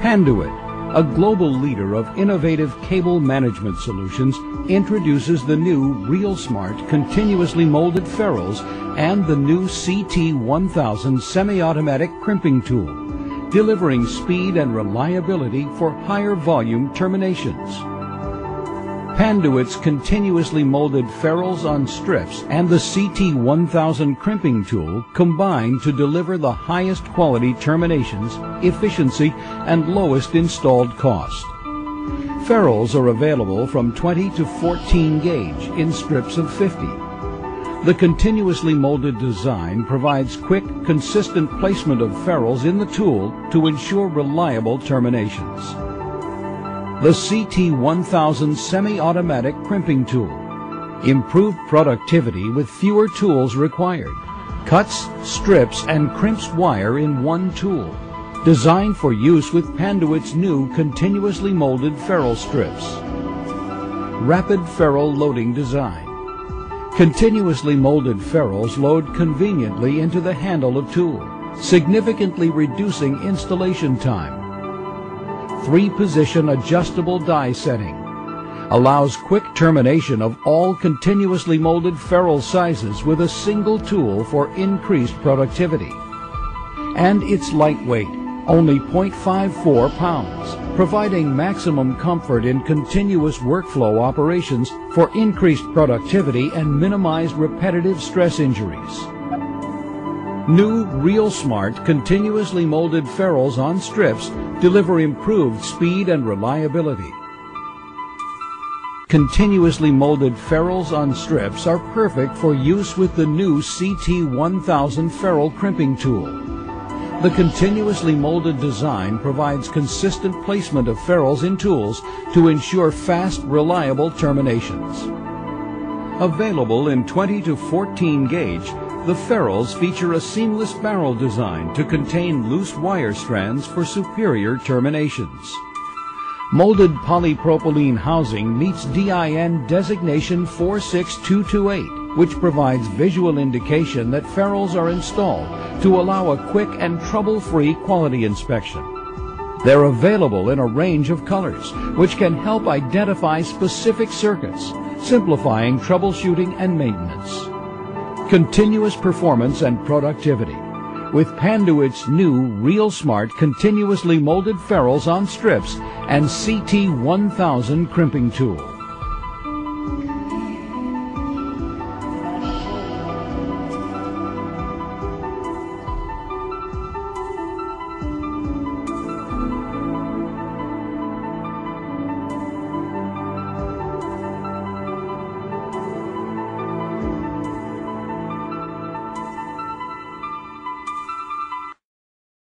PANDUIT, a global leader of innovative cable management solutions, introduces the new RealSmart continuously molded ferrules and the new CT1000 semi-automatic crimping tool, delivering speed and reliability for higher volume terminations. PANDUIT's continuously molded ferrules on strips and the CT1000 crimping tool combine to deliver the highest quality terminations, efficiency, and lowest installed cost. Ferrules are available from 20 to 14 gauge in strips of 50. The continuously molded design provides quick, consistent placement of ferrules in the tool to ensure reliable terminations. The CT1000 semi-automatic crimping tool. Improved productivity with fewer tools required. Cuts, strips, and crimps wire in one tool. Designed for use with PANDUIT's new continuously molded ferrule strips. Rapid ferrule loading design. Continuously molded ferrules load conveniently into the handle of tool, significantly reducing installation time. 3-position adjustable die setting. Allows quick termination of all continuously molded ferrule sizes with a single tool for increased productivity. And it's lightweight, only 0.54 pounds, providing maximum comfort in continuous workflow operations for increased productivity and minimized repetitive stress injuries. New RealSmart continuously molded ferrules on strips deliver improved speed and reliability. Continuously molded ferrules on strips are perfect for use with the new CT1000 ferrule crimping tool. The continuously molded design provides consistent placement of ferrules in tools to ensure fast, reliable terminations. Available in 20 to 14 gauge, the ferrules feature a seamless barrel design to contain loose wire strands for superior terminations. Molded polypropylene housing meets DIN designation 46228, which provides visual indication that ferrules are installed to allow a quick and trouble-free quality inspection. They're available in a range of colors, which can help identify specific circuits, simplifying troubleshooting and maintenance. Continuous performance and productivity with PANDUIT's new RealSmart continuously molded ferrules on strips and CT1000 crimping tool.